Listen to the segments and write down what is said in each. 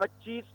25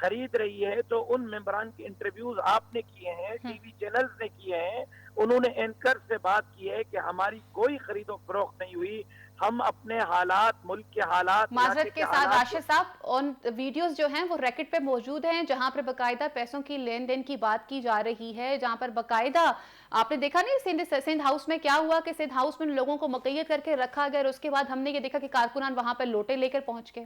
خرید رہی ہے تو ان ممبران کے انٹرویوز آپ نے کیے ہیں، ٹی وی چینلز نے کیے ہیں، انہوں نے اینکر سے بات کی ہے کہ ہماری کوئی خرید و فروخت نہیں ہوئی، ہم اپنے حالات، ملک کے حالات، معذرت کے ساتھ حالات راشد صاحب، ان ویڈیوز جو ہیں وہ ریکٹ پہ موجود ہیں جہاں پر باقاعدہ پیسوں کی لین دین کی بات کی جا رہی ہے، جہاں پر باقاعدہ آپ نے دیکھا نہیں سندھ ہاؤس میں کیا ہوا کہ سندھ ہاؤس میں لوگوں کو مقید کر کے رکھا گیا اور اس کے بعد ہم نے یہ دیکھا کہ کارکنان وہاں پر لوٹے لے کر پہنچ گئے۔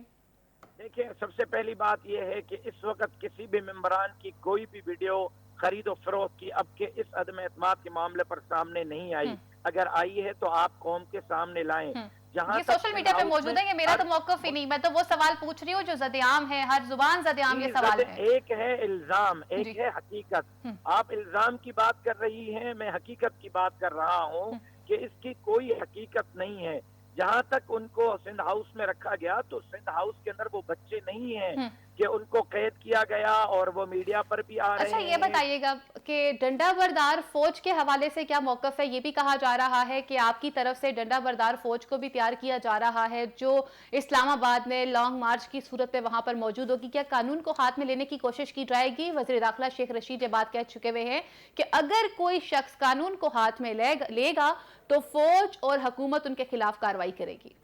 دیکھیں، سب سے پہلی بات یہ ہے کہ اس وقت کسی بھی ممبران کی کوئی بھی ویڈیو خرید و فروخت کی اب کے اس عدم اعتماد کے معاملے پر سامنے نہیں آئی، اگر آئی ہے تو آپ قوم کے سامنے لائیں۔ جہاں یہ تک سوشل میڈیا پہ موجود ہے، یہ میرا تو موقف ہی نہیں، میں تو وہ سوال پوچھ رہی ہوں جو زدعام ہے، ہر زبان زدعام یہ سوال ہے۔ ایک ہے الزام، ایک ہے حقیقت۔ آپ الزام کی بات کر رہی ہیں، میں حقیقت کی بات کر رہا ہوں کہ اس کی کوئی حقیقت نہیں ہے۔ جہاں تک ان کو سندھ ہاؤس میں رکھا گیا تو سندھ ہاؤس کے اندر وہ بچے نہیں ہیں کہ ان کو قید کیا گیا اور وہ میڈیا پر بھی آ رہے ہیں۔ اچھا یہ بتائیے گا کہ ڈنڈا بردار فوج کے حوالے سے کیا موقف ہے؟ یہ بھی کہا جا رہا ہے کہ آپ کی طرف سے ڈنڈا بردار فوج کو بھی تیار کیا جا رہا ہے جو اسلام آباد میں لانگ مارچ کی صورت میں وہاں پر موجود ہوگی، کیا قانون کو ہاتھ میں لینے کی کوشش کی جائے گی؟ وزیر داخلہ شیخ رشید یہ بات کہہ چکے ہوئے ہیں کہ اگر کوئی شخص قانون کو ہاتھ میں لے گا تو فوج اور حکومت ان کے خلاف کارروائی کرے گی۔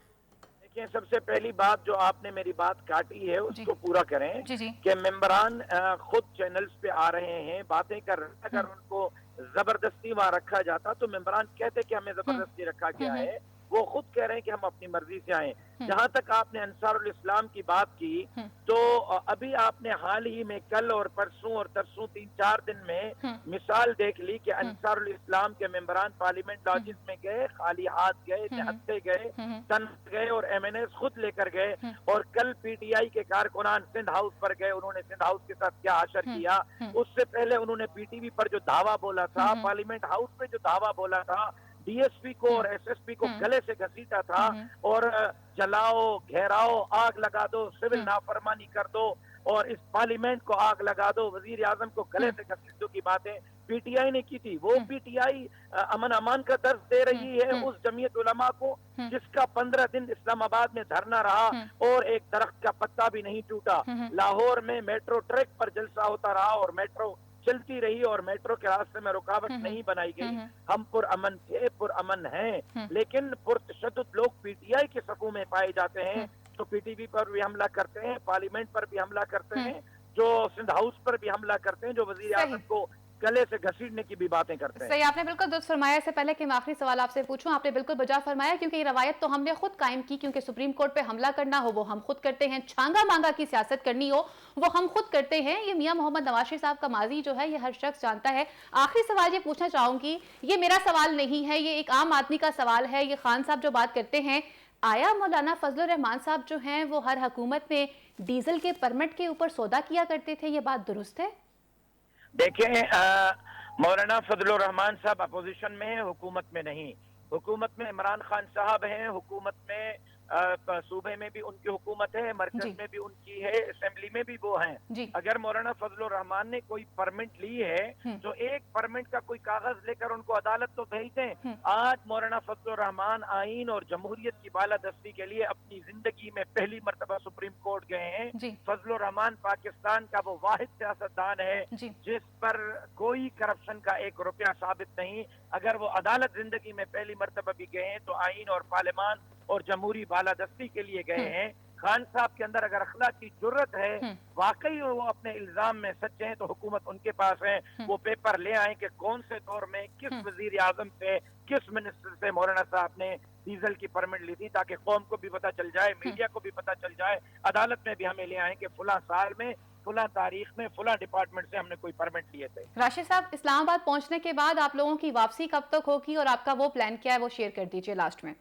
سب سے پہلی بات جو آپ نے میری بات کاٹی ہے اس کو پورا کریں کہ ممبران خود چینلز پہ آ رہے ہیں، باتیں کر رہے ہیں، اگر ان کو زبردستی وہاں رکھا جاتا تو ممبران کہتے کہ ہمیں زبردستی رکھا گیا ہے، وہ خود کہہ رہے ہیں کہ ہم اپنی مرضی سے آئیں۔ جہاں تک آپ نے انصار الاسلام کی بات کی تو ابھی آپ نے حال ہی میں کل اور پرسوں اور ترسوں 3-4 دن میں مثال دیکھ لی کہ انصار الاسلام کے ممبران پارلیمنٹ لاجز میں گئے، خالی ہاتھ گئے، نہتے گئے، تن گئے اور ایم این ایز خود لے کر گئے، اور کل پی ٹی آئی کے کارکنان سندھ ہاؤس پر گئے، انہوں نے سندھ ہاؤس کے ساتھ کیا حشر کیا، اس سے پہلے انہوں نے پی ٹی وی پر جو دعویٰ بولا تھا، پارلیمنٹ ہاؤس میں جو دعویٰ بولا تھا، ڈی ایس پی کو اور ایس ایس پی کو گلے سے گھسیٹا تھا اور جلاؤ، گھیراؤ، آگ لگا دو، سول نافرمانی کر دو اور اس پارلیمنٹ کو آگ لگا دو، وزیر اعظم کو گلے سے گھسیٹوں کی باتیں پی ٹی آئی نے کی تھی۔ وہ پی ٹی آئی امن امان کا درس دے رہی ہے اس جمعیت علماء کو جس کا 15 دن اسلام آباد میں دھرنا رہا اور ایک درخت کا پتا بھی نہیں ٹوٹا۔ لاہور میں میٹرو ٹریک پر جلسہ ہوتا رہا اور میٹرو چلتی رہی اور میٹرو کے راستے میں رکاوٹ نہیں بنائی گئی۔ ہم پرامن تھے، پرامن ہیں، لیکن پرتشدد لوگ پی ٹی آئی کے صفوں میں پائے جاتے ہیں تو پی ٹی وی پر بھی حملہ کرتے ہیں، پارلیمنٹ پر بھی حملہ کرتے ہیں، جو سندھ ہاؤس پر بھی حملہ کرتے ہیں، جو وزیر اعظم کو گلے سے گھسیٹنے کی بھی باتیں کرتے ہیں۔ صحیح، آپ نے بالکل درست فرمایا۔ اس سے پہلے کہ میں آخری سوال آپ سے پوچھوں، آپ نے بالکل بجا فرمایا کیونکہ یہ روایت تو ہم نے خود قائم کی، کیونکہ سپریم کورٹ پہ حملہ کرنا ہو وہ ہم خود کرتے ہیں، چھانگا مانگا کی سیاست کرنی ہو وہ ہم خود کرتے ہیں۔ یہ میاں محمد نواز شریف صاحب کا ماضی جو ہے یہ ہر شخص جانتا ہے۔ آخری سوال یہ پوچھنا چاہوں گی، یہ میرا سوال نہیں ہے، یہ ایک عام آدمی کا سوال ہے۔ یہ خان صاحب جو بات کرتے ہیں، آیا مولانا فضل الرحمان صاحب جو ہیں وہ ہر حکومت میں ڈیزل کے پرمٹ کے اوپر سودا کیا کرتے تھے؟ یہ بات درست ہے؟ دیکھیں، مولانا فضل الرحمان صاحب اپوزیشن میں ہیں، حکومت میں نہیں۔ حکومت میں عمران خان صاحب ہیں، حکومت میں صوبے میں بھی ان کی حکومت ہے، مرکز میں بھی ان کی ہے، اسمبلی میں بھی وہ ہیں۔ اگر مولانا فضل الرحمان نے کوئی پرمٹ لی ہے تو ایک پرمٹ کا کوئی کاغذ لے کر ان کو عدالت تو بھیج دیں۔ آج مولانا فضل الرحمان آئین اور جمہوریت کی بالادستی کے لیے اپنی زندگی میں پہلی مرتبہ سپریم کورٹ گئے ہیں۔ فضل الرحمان پاکستان کا وہ واحد سیاستدان ہے جس پر کوئی کرپشن کا 1 روپیہ ثابت نہیں۔ اگر وہ عدالت زندگی میں پہلی مرتبہ بھی گئے ہیں تو آئین اور پارلیمان اور جمہوری بالادستی کے لیے گئے ہیں۔ خان صاحب کے اندر اگر اخلاقی جرت ہے، واقعی وہ اپنے الزام میں سچے ہیں تو حکومت ان کے پاس ہے، وہ پیپر لے آئیں کہ کون سے دور میں کس وزیر اعظم سے، کس منسٹر سے مولانا صاحب نے ڈیزل کی پرمٹ لی تھی، تاکہ قوم کو بھی پتہ چل جائے، میڈیا کو بھی پتہ چل جائے، عدالت میں بھی ہمیں لے آئیں کہ فلاں سال میں، فلاں تاریخ میں، فلاں ڈپارٹمنٹ سے ہم نے کوئی پرمٹ لیے تھے۔ راشد صاحب، اسلام آباد پہنچنے کے بعد آپ لوگوں کی واپسی کب تک ہوگی اور آپ کا وہ پلان کیا ہے وہ شیئر کر دیجئے لاسٹ میں۔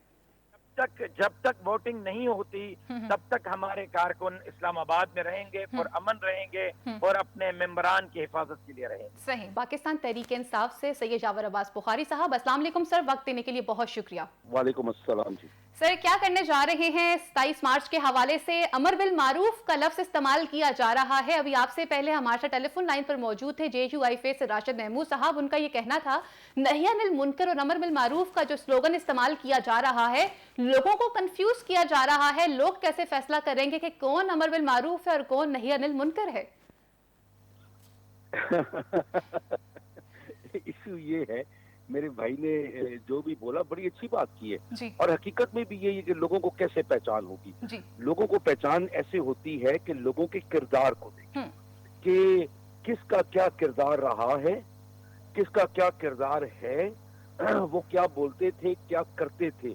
جب تک ووٹنگ نہیں ہوتی تب تک ہمارے کارکن اسلام آباد میں رہیں گے، پر امن رہیں گے اور اپنے ممبران کی حفاظت کے لیے رہیں گے۔ صحیح۔ پاکستان تحریک انصاف سے سید جاور عباس بخاری صاحب، السلام علیکم سر، وقت دینے کے لیے بہت شکریہ۔ وعلیکم السلام جی۔ سر کیا کرنے جا رہے ہیں 27 مارچ کے حوالے سے؟ امر بالمعروف کا لفظ استعمال کیا جا رہا ہے۔ ابھی آپ سے پہلے ہمارے ساتھ ٹیلی فون لائن پر موجود تھے جے یو آئی فے سے راشد محمود صاحب، ان کا یہ کہنا تھا نہی عن المنکر اور امر بالمعروف کا جو سلوگن استعمال کیا جا رہا ہے لوگوں کو کنفیوز کیا جا رہا ہے، لوگ کیسے فیصلہ کریں گے کہ کون امر بالمعروف ہے اور کون نہی عن المنکر ہے؟ ایشو یہ ہے، میرے بھائی نے جو بھی بولا بڑی اچھی بات کی ہے، جی اور حقیقت میں بھی یہی ہے کہ لوگوں کو کیسے پہچان ہوگی. جی لوگوں کو پہچان ایسے ہوتی ہے کہ لوگوں کے کردار کو دیکھیں ہم کہ کس کا کیا کردار رہا ہے، کس کا کیا کردار ہے، وہ کیا بولتے تھے، کیا کرتے تھے،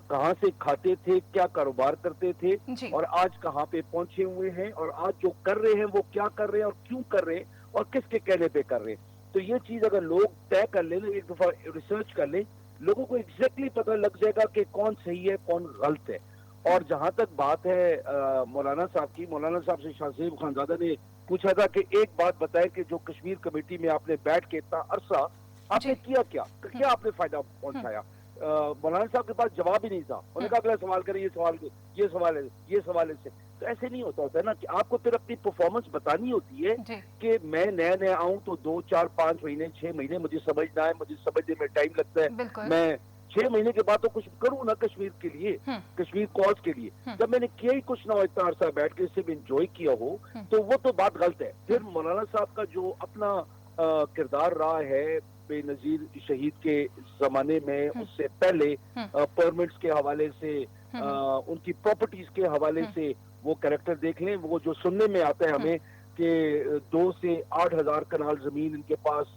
کہاں سے کھاتے تھے، کیا کاروبار کرتے تھے، جی اور آج کہاں پہ پہنچے ہوئے ہیں، اور آج جو کر رہے ہیں وہ کیا کر رہے ہیں اور کیوں کر رہے ہیں اور کس کے کہنے پہ کر رہے ہیں. تو یہ چیز اگر لوگ طے کر لیں، ایک دفعہ ریسرچ کر لیں، لوگوں کو ایگزیکٹلی پتہ لگ جائے گا کہ کون صحیح ہے کون غلط ہے. اور جہاں تک بات ہے مولانا صاحب کی، مولانا صاحب سے شاہ زیب خانزادہ نے پوچھا تھا کہ ایک بات بتائے کہ جو کشمیر کمیٹی میں آپ نے بیٹھ کے اتنا عرصہ آپ نے جی کیا کیا ہم کیا آپ نے فائدہ پہنچایا. مولانا صاحب کے پاس جواب ہی نہیں تھا. انہوں نے کہا اگلا سوال کریں، یہ سوال ہے، یہ سوال ہے. تو ایسے نہیں ہوتا ہے نا کہ آپ کو پھر اپنی پرفارمنس بتانی ہوتی ہے جی کہ میں نیا نیا آؤں تو 2 4 5 مہینے 6 مہینے مجھے سمجھنا ہے، مجھے سمجھنے میں ٹائم لگتا ہے. بالکل میں 6 مہینے کے بعد تو کچھ کروں نا کشمیر کے لیے، ہم کشمیر کاز کے لیے. ہم جب میں نے کیا ہی کچھ نہ ہو، اتنا عرصہ بیٹھ کے صرف انجوائے کیا ہو، ہم تو وہ تو بات غلط ہے. پھر ہم مولانا صاحب کا جو اپنا کردار رہا ہے بے نظیر شہید کے زمانے میں، ہم اس سے پہلے ہم پرمٹس کے حوالے سے، ہم ان کی پراپرٹیز کے حوالے ہم سے، وہ کریکٹر دیکھ لیں. وہ جو سننے میں آتا ہے ہم ہمیں کہ 2 سے 8,000 کنال زمین ان کے پاس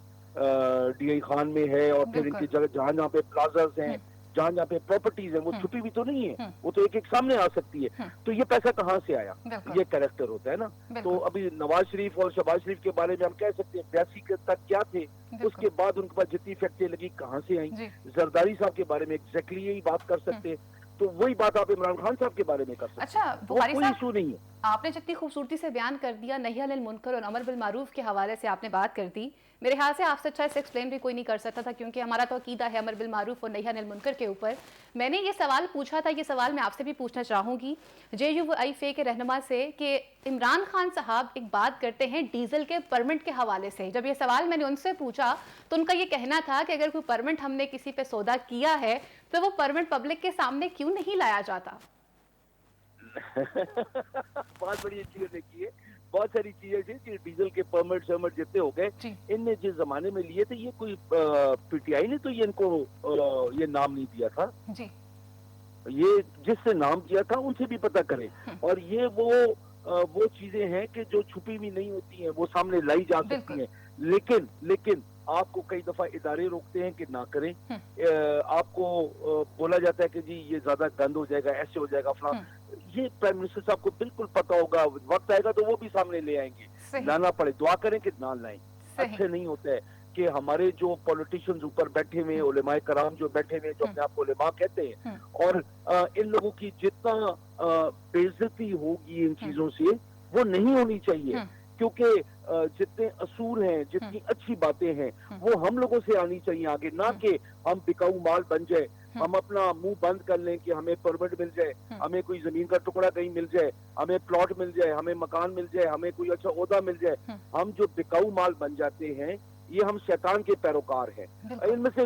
ڈی آئی خان میں ہے، اور پھر ان بالکل کی جہاں جہاں پہ پلازاز ہیں، ہم جہاں جہاں پہ پراپرٹیز ہیں، وہ ہم چھپی بھی تو نہیں ہے، ہم وہ تو ایک ایک سامنے آ سکتی ہے. ہم تو یہ پیسہ کہاں سے آیا؟ بالکل یہ کریکٹر ہوتا ہے نا. تو بالکل ابھی نواز شریف اور شہباز شریف کے بارے میں ہم کہہ سکتے ہیں 82 کے تک کیا تھے، اس بالکل کے بعد ان کے پاس جتنی فیکٹری لگی کہاں سے آئیں. جی زرداری صاحب کے بارے میں ایگزیکٹلی یہی بات کر ہم سکتے ہیں. تو وہی بات آپ عمران خان صاحب کے بارے میں کر سکتے اچھا ہیں. وہ بخاری کوئی صاحب، ایشو نہیں ہے. آپ نے جتنی خوبصورتی سے بیان کر دیا، نہی عن المنکر اور امر بالمعروف کے حوالے سے آپ نے بات کر دی، میرے خیال سے آپ سے اچھا اسے ایکسپلین بھی کوئی نہیں کر سکتا تھا، کیونکہ ہمارا تو عقیدہ ہے امر بالمعروف اور نہی عن المنکر کے اوپر. میں نے یہ سوال پوچھا تھا، یہ سوال میں آپ سے بھی پوچھنا چاہوں گی جے یو آئی فے کے رہنما سے، کہ عمران خان صاحب ایک بات کرتے ہیں ڈیزل کے پرمٹ کے حوالے سے. جب یہ سوال میں نے ان سے پوچھا تو ان کا یہ کہنا تھا کہ اگر کوئی پرمٹ ہم نے کسی پہ سودا کیا ہے تو وہ پرمٹ پبلک کے سامنے کیوں نہیں لایا جاتا. بہت بڑی چیزیں دیکھی ہے. بہت ساری چیزیں تھیں کہ ڈیزل کے پرمٹ شرمٹ جتنے ہو گئے، جی ان نے جس زمانے میں لیے تھے، یہ کوئی پی ٹی آئی نے تو یہ ان کو یہ نام نہیں دیا تھا. جی یہ جس سے نام دیا تھا ان سے بھی پتہ کریں. اور یہ وہ چیزیں ہیں کہ جو چھپی بھی نہیں ہوتی ہیں، وہ سامنے لائی جا بالکل سکتی ہیں. لیکن آپ کو کئی دفعہ ادارے روکتے ہیں کہ نہ کریں. آپ کو بولا جاتا ہے کہ جی یہ زیادہ گند ہو جائے گا، ایسے ہو جائے گا فلاں. یہ پرائم منسٹر صاحب کو بالکل پتا ہوگا، وقت آئے گا تو وہ بھی سامنے لے آئیں گے. صحیح لانا پڑے، دعا کریں کہ نہ لائیں. صحیح اچھے نہیں ہوتا ہے کہ ہمارے جو پولیٹیشنز اوپر بیٹھے ہوئے، علماء کرام جو بیٹھے ہوئے، جو اپنے آپ کو علماء کہتے ہیں، اور ان لوگوں کی جتنا بے عزتی ہوگی ان چیزوں سے، وہ نہیں ہونی چاہیے. کیونکہ جتنے اصول ہیں، جتنی اچھی باتیں ہیں، وہ ہم لوگوں سے آنی چاہیے آگے، نہ کہ ہم بکاؤ مال بن جائے. ہم اپنا منہ بند کر لیں کہ ہمیں پرمٹ مل جائے، ہمیں کوئی زمین کا ٹکڑا کہیں مل جائے، ہمیں پلاٹ مل جائے، ہمیں مکان مل جائے، ہمیں کوئی اچھا عہدہ مل جائے. ہم جو بکاؤ مال بن جاتے ہیں، یہ ہم شیطان کے پیروکار ہیں. بالکل ان میں سے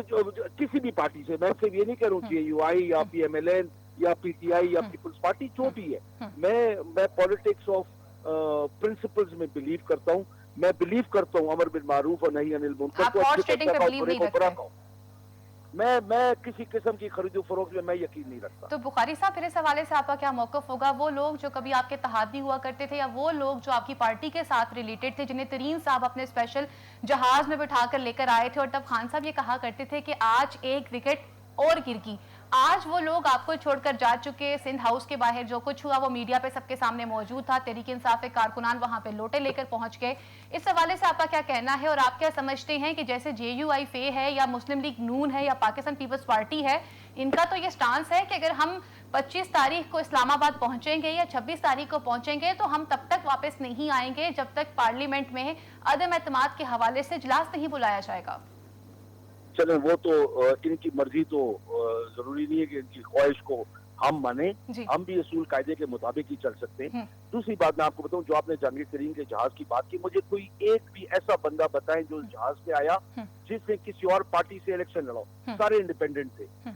کسی بھی پارٹی سے، میں صرف یہ نہیں کہہ رہا ہوں جے یو آئی یا پی ایم ایل این یا پی ٹی آئی یا پیپلز پارٹی، جو بھی ہے. میں پالیٹکس آف پرنسپلز میں بلیو کرتا ہوں. میں بلیو کرتا ہوں امر بالمعروف اور نہی عن المنکر آپ کو، ہارس اچھے کو ٹریڈنگ اچھا پہ کہو، بلیو برے نہیں کو برا رکھتے. کہو. میں کسی قسم کی خرید و فروخت میں یقین نہیں رکھتا. تو بخاری صاحب پھر اس حوالے سے آپ کا کیا موقف ہوگا؟ وہ لوگ جو کبھی آپ کے اتحادی ہوا کرتے تھے، یا وہ لوگ جو آپ کی پارٹی کے ساتھ ریلیٹڈ تھے، جنہیں ترین صاحب اپنے اسپیشل جہاز میں بٹھا کر لے کر آئے تھے، اور تب خان صاحب یہ کہا کرتے تھے کہ آج ایک وکٹ اور گر گئی. آج وہ لوگ آپ کو چھوڑ کر جا چکے. سندھ ہاؤس کے باہر جو کچھ ہوا وہ میڈیا پہ سب کے سامنے موجود تھا. تحریک انصاف کے کارکنان وہاں پہ لوٹے لے کر پہنچ گئے. اس حوالے سے آپ کا کیا کہنا ہے، اور آپ کیا سمجھتے ہیں کہ جیسے جے یو آئی فے ہے، یا مسلم لیگ نون ہے، یا پاکستان پیپلز پارٹی ہے، ان کا تو یہ سٹانس ہے کہ اگر ہم 25 تاریخ کو اسلام آباد پہنچیں گے یا 26 تاریخ کو پہنچیں گے تو ہم تب تک واپس نہیں آئیں گے جب تک پارلیمنٹ میں عدم اعتماد کے حوالے سے اجلاس نہیں بلایا جائے گا. چلیں وہ تو ان کی مرضی، تو ضروری نہیں ہے کہ ان کی خواہش کو ہم مانیں. جی ہم بھی اصول قاعدے کے مطابق ہی چل سکتے ہیں. دوسری بات میں آپ کو بتاؤں، جو آپ نے جہانگیر ترین کے جہاز کی بات کی، مجھے کوئی ایک بھی ایسا بندہ بتائیں جو جہاز پہ آیا جس نے کسی اور پارٹی سے الیکشن لڑا. سارے انڈیپینڈنٹ تھے،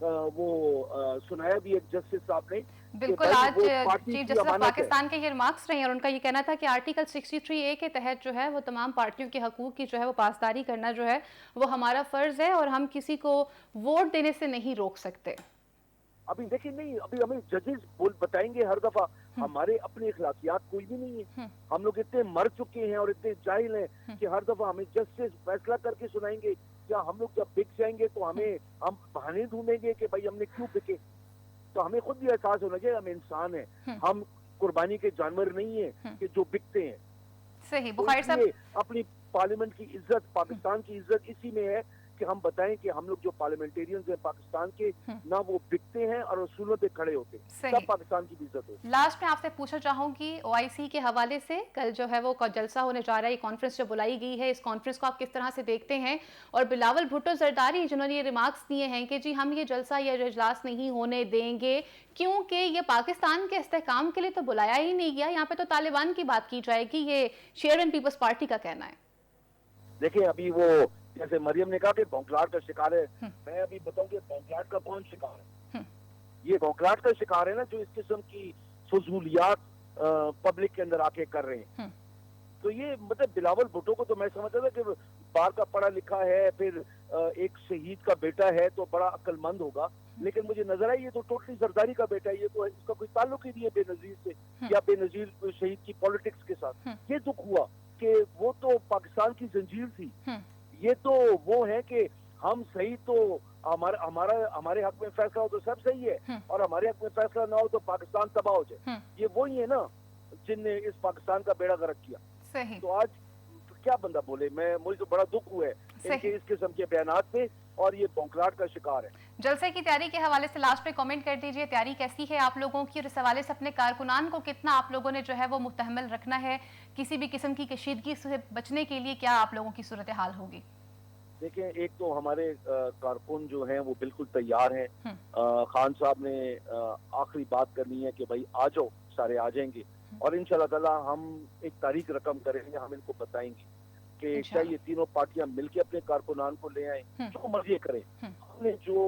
وہ سنایا بھی ایک جسٹس صاحب نے. بالکل, آج چیف جسٹس آف پاکستان کے یہ ریمارکس رہے ہیں اور ان کا یہ کہنا تھا کہ آرٹیکل 63A کے تحت جو ہے وہ تمام پارٹیوں کے حقوق کی جو ہے وہ پاسداری کرنا جو ہے وہ ہمارا فرض ہے اور ہم کسی کو ووٹ دینے سے نہیں روک سکتے. ابھی دیکھیں نہیں, ابھی ہمیں ججز بتائیں گے ہر دفعہ, ہمارے اپنے اخلاقیات کوئی بھی نہیں ہے. ہم لوگ اتنے مر چکے ہیں اور اتنے جاہل ہیں کہ ہر دفعہ ہمیں جسٹس فیصلہ کر کے سنائیں گے. کیا ہم لوگ جب بک جائیں گے تو ہم بہانے ڈھونڈیں گے کہ بھائی ہم نے کیوں بکے؟ تو ہمیں خود بھی احساس ہونا چاہیے ہم انسان ہیں, ہم قربانی کے جانور نہیں ہیں کہ جو بکتے ہیں. صحیح. بخاری صاحب, اپنی پارلیمنٹ کی عزت, پاکستان کی عزت اسی میں ہے کہ ہم بتائیں کہ ہم لوگ جو پارلیمنٹیرینز ہیں پاکستان کے, نہ وہ بکتے ہیں اور اصولوں پہ کھڑے ہوتے ہیں, تب پاکستان کی بھی عزت ہو. لاسٹ میں آپ سے پوچھنا چاہوں گی OIC کے حوالے سے, کل جو ہے وہ جلسہ ہونے جا رہا ہے, یہ کانفرنس جو بلائی گئی ہے, اس کانفرنس کو آپ کس طرح سے دیکھتے ہیں؟ اور بلاول بھٹو زرداری جنہوں نے یہ ریمارکس دیے ہیں کہ جی ہم یہ جلسہ یا اجلاس نہیں ہونے دیں گے کیونکہ یہ پاکستان کے استحکام کے لیے تو بلایا ہی نہیں گیا, یہاں پہ تو طالبان کی بات کی جائے گی, یہ شیئرمین پیپلز پارٹی کا کہنا ہے. دیکھیں ابھی وہ جیسے مریم نے کہا کہ بونکلاٹ کا شکار ہے, میں ابھی بتاؤں کہ بونکلاٹ کا کون شکار ہے؟ یہ بونکلاٹ کا شکار ہے نا جو اس قسم کی فضولیات پبلک کے اندر آ کے کر رہے ہیں. تو یہ مطلب بلاول بھٹو کو تو میں سمجھتا تھا کہ باہر کا پڑھا لکھا ہے, پھر ایک شہید کا بیٹا ہے تو بڑا عقل مند ہوگا, لیکن مجھے نظر آئی یہ تو ٹوٹلی زرداری کا بیٹا ہے, یہ تو اس کا کوئی تعلق ہی نہیں ہے بے نظیر سے یا بے نظیر شہید کی پالیٹکس کے ساتھ. یہ دکھ ہوا کہ وہ تو پاکستان کی زنجیر تھی, یہ تو وہ ہے کہ ہم صحیح تو ہمارے حق میں فیصلہ ہو تو سب صحیح ہے, اور ہمارے حق میں فیصلہ نہ ہو تو پاکستان تباہ ہو جائے. یہ وہی ہے نا جن نے اس پاکستان کا بیڑا غرق کیا. تو آج کیا بندہ بولے, مجھے تو بڑا دکھ ہوا ہے ان کے اس قسم کے بیانات پہ, اور یہ بونکلاٹ کا شکار ہے. جلسے کی تیاری کے حوالے سے لاسٹ پہ کامنٹ کر دیجئے, تیاری کیسی ہے آپ لوگوں کی, اور اس حوالے سے اپنے کارکنان کو کتنا آپ لوگوں نے جو ہے وہ متحمل رکھنا ہے, کسی بھی قسم کی کشیدگی سے بچنے کے لیے کیا آپ لوگوں کی صورتحال ہوگی؟ دیکھیں ایک تو ہمارے کارکن جو ہیں وہ بالکل تیار ہیں. خان صاحب نے آخری بات کرنی ہے کہ بھائی آ جاؤ, سارے آ جائیں گے, اور انشاءاللہ تعالی ہم ایک تاریخ رقم کریں گے, ہم ان کو بتائیں گے کہ کیا یہ تینوں پارٹیاں مل کے اپنے کارکنان کو لے آئیں, جو مرضی کریں. ہم نے جو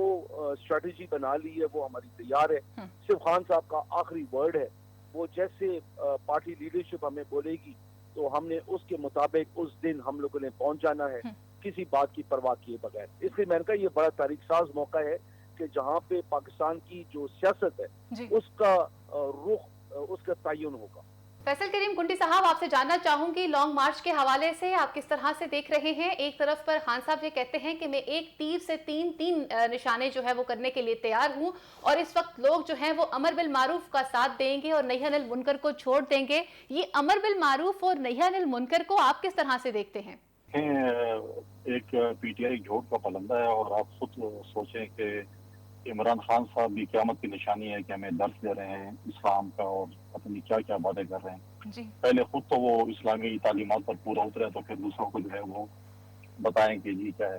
اسٹریٹجی بنا لی ہے وہ ہماری تیار ہے. صرف خان صاحب کا آخری ورڈ ہے, وہ جیسے پارٹی لیڈرشپ ہمیں بولے گی تو ہم نے اس کے مطابق اس دن ہم لوگوں نے پہنچ جانا ہے, کسی بات کی پرواہ کیے بغیر. اس لیے میں نے کہا یہ بڑا تاریخ ساز موقع ہے کہ جہاں پہ پاکستان کی جو سیاست ہے اس کا رخ, اس کا تعین ہوگا. فیصل کریم کنڈی صاحب, آپ سے جاننا چاہوں گی لانگ مارچ کے حوالے سے آپ کس طرح سے دیکھ رہے ہیں؟ ایک طرف پر خان صاحب یہ کہتے ہیں کہ میں ایک تیر سے تین نشانے جو ہے وہ کرنے کے لیے تیار ہوں, اور اس وقت لوگ جو ہیں وہ امر بالمعروف کا ساتھ دیں گے اور نہی عن المنکر کو چھوڑ دیں گے. یہ امر بالمعروف اور نہی عن المنکر کو آپ کس طرح سے دیکھتے ہیں؟ ایک پی ٹی آئی جھوٹ کا پلندہ ہے, اور آپ خود سوچیں کہ عمران خان صاحب بھی قیامت کی نشانی ہے کہ ہمیں درس دے رہے ہیں اسلام کا اور اپنی کیا کیا باتیں کر رہے ہیں. پہلے خود تو وہ اسلامی تعلیمات پر پورا اترے تو پھر دوسروں کو جو ہے وہ بتائیں کہ جی کیا ہے.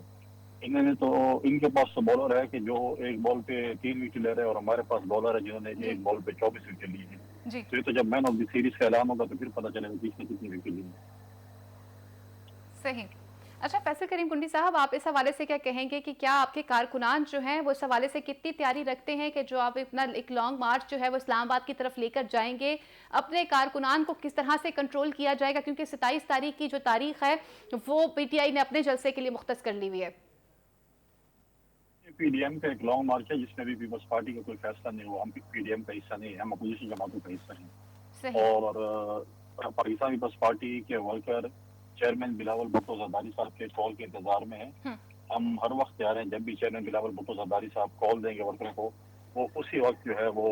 انہوں نے تو ان کے پاس تو بولر ہے کہ جو ایک بال پہ 3 وکٹ لے رہے ہیں, اور ہمارے پاس بولر ہے جنہوں نے ایک بال پہ 24 وکٹ لی ہے. تو یہ تو جب مین آف دی سیریز کا اعلان ہوگا تو پھر پتہ چلے گا کس نے کتنی وکٹ لی ہے. صحیح. اچھا فیصل کریم کنڈی صاحب, آپ اس حوالے سے کیا کہیں گے کہ کیا آپ کے کارکنان جو ہیں وہ اس حوالے سے کتنی تیاری رکھتے ہیں کہ جو آپ اپنا ایک لانگ مارچ جو ہے وہ اسلام آباد کی طرف لے کر جائیں گے, اپنے کارکنان کو کس طرح سے کنٹرول کیا جائے گا, کیونکہ 27 تاریخ کی جو تاریخ ہے وہ پی ٹی آئی نے اپنے جلسے کے لیے مختص کر لی ہوئی ہے؟ پی ڈی ایم کا ایک لانگ مارچ ہے جس میں بھی پیپلز پارٹی کا کوئی فیصلہ نہیں ہوا. ہم پی ڈی ایم کا حصہ نہیں ہے, ہم اپوزیشن جماعتوں کا حصہ ہیں. اور پاکستان پیپلز پارٹی کے ورکر چیئرمین بلاول بھٹو زرداری صاحب کے کال کے انتظار میں ہیں. ہم ہر وقت تیار ہیں, جب بھی چیئرمین بلاول بھٹو زرداری صاحب کال دیں گے ورکروں کو, وہ اسی وقت جو ہے وہ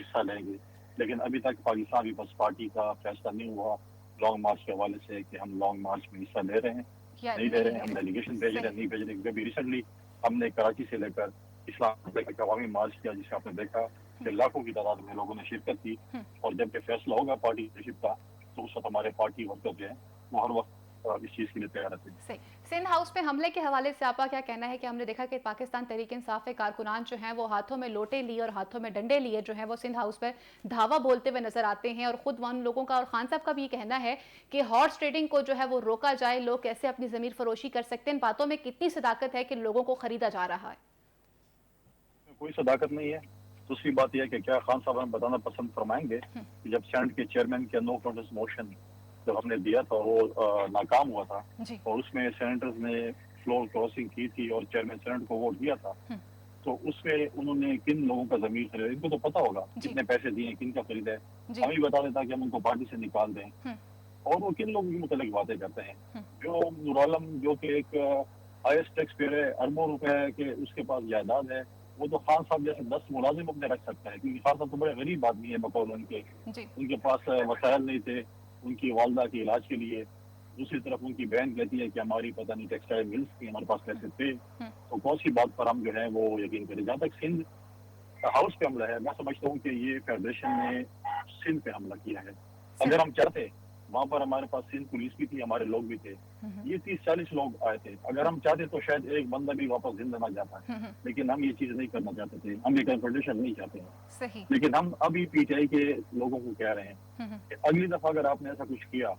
حصہ لیں گے. لیکن ابھی تک پاکستان پیپلز پارٹی کا فیصلہ نہیں ہوا لانگ مارچ کے حوالے سے کہ ہم لانگ مارچ میں حصہ لے رہے ہیں نہیں لے رہے ہیں. ہم ڈیلیگیشن بھیج رہے ہیں نہیں بھیج رہے ہیں, کیونکہ ریسنٹلی ہم نے کراچی سے لے کر اسلام آباد تک عوامی مارچ کیا جس سے آپ نے دیکھا کہ لاکھوں کی تعداد میں لوگوں نے شرکت کی. اور جب کہ فیصلہ ہوگا پارٹی لیڈرشپ کا تو اس وقت ہمارے پارٹی ورکر جو ہیں وہ ہر وقت اس چیز کے لیے تیار رہتے ہیں. سندھ ہاؤس پہ حملے کے حوالے سے آپ کا کیا کہنا ہے کہ ہم نے دیکھا کہ پاکستان تحریک انصاف کے کارکنان جو ہیں وہ ہاتھوں میں لوٹے لیے اور ہاتھوں میں ڈنڈے لیے جو ہیں وہ سندھ ہاؤس پہ دھاوا بولتے ہوئے نظر آتے ہیں, اور خود ان لوگوں کا اور خان صاحب کا بھی یہ کہنا ہے کہ ہارس ٹریڈنگ کو جو ہے وہ روکا جائے, لوگ کیسے اپنی ضمیر فروشی کر سکتے ہیں. ان باتوں میں کتنی صداقت ہے کہ لوگوں کو خریدا جا رہا ہے؟ کوئی صداقت نہیں ہے. دوسری بات یہ ہے کہ کیا خان صاحب ہمیں بتانا پسند فرمائیں گے کہ جب سینٹ کے چیئرمین کے نو کانٹیسٹ موشن جب ہم نے دیا تھا وہ ناکام ہوا تھا اور اس میں سینیٹرز نے فلور کراسنگ کی تھی اور چیئرمین سینٹ کو ووٹ دیا تھا, تو اس میں انہوں نے کن لوگوں کا ضمیر خریدا, ان کو تو پتا ہوگا کتنے پیسے دیے, کن کا خریدا ہے, ہمیں بتا دیتا کہ ہم ان کو پارٹی سے نکال دیں. اور وہ کن لوگوں کی متعلق باتیں کرتے ہیں, جو نور عالم جو کہ ایک ہائیسٹ ٹیکس پیئر ہے, اربوں روپے ہے کہ اس کے پاس جائیداد ہے, وہ تو خان صاحب جیسے 10 ملازم اپنے رکھ سکتا ہے, کیونکہ خان صاحب تو بڑے غریب آدمی ہے بقول ان کے پاس وسائل نہیں تھے ان کی والدہ کے علاج کے لیے. دوسری طرف ان کی بہن کہتی ہے کہ ہماری پتہ نہیں ٹیکسٹائل ملز تھی, ہمارے پاس پیسے تھے, تو کون سی بات پر ہم جو ہے وہ یقین کریں. جہاں تک سندھ ہاؤس پہ حملہ ہے, میں سمجھتا ہوں کہ یہ فیڈریشن نے سندھ پہ حملہ کیا ہے. اگر ہم چاہتے, وہاں پر ہمارے پاس سندھ پولیس بھی تھی, ہمارے لوگ بھی تھے, یہ 30-40 لوگ آئے تھے, اگر ہم چاہتے تو شاید ایک بندہ بھی واپس زندہ نہ جاتا, لیکن ہم یہ چیز نہیں کرنا چاہتے تھے, ہم یہ کنفرنٹیشن نہیں چاہتے ہیں. لیکن ہم ابھی پی ٹی آئی کے لوگوں کو کہہ رہے ہیں کہ اگلی دفعہ اگر آپ نے ایسا کچھ کیا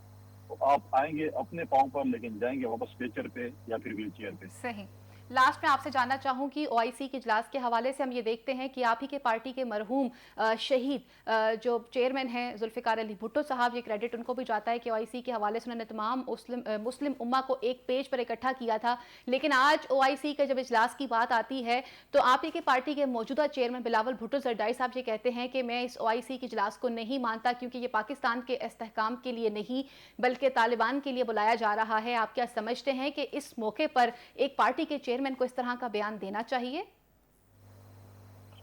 تو آپ آئیں گے اپنے پاؤں پر, لیکن جائیں گے واپس اسٹریچر پہ یا پھر ویل چیئر پہ. صحیح. لاسٹ میں آپ سے جاننا چاہوں کہ او آئی سی کے اجلاس کے حوالے سے ہم یہ دیکھتے ہیں کہ آپ ہی کے پارٹی کے مرحوم شہید جو چیئرمین ہیں ذوالفقار علی بھٹو صاحب, یہ کریڈٹ ان کو بھی جاتا ہے کہ او آئی سی کے حوالے سے انہوں نے تمام مسلم امہ کو ایک پیج پر اکٹھا کیا تھا. لیکن آج او آئی سی کا جب اجلاس کی بات آتی ہے تو آپ ہی کے پارٹی کے موجودہ چیئرمین بلاول بھٹو زرداری صاحب یہ کہتے ہیں کہ میں اس او آئی سی کے اجلاس کو نہیں مانتا, کیونکہ یہ پاکستان کے استحکام کے لیے نہیں بلکہ طالبان کے لیے بلایا جا رہا ہے. آپ کیا سمجھتے ہیں کہ اس موقع پر ایک پارٹی کے چیئرمین کو اس طرح کا بیان دینا چاہیے؟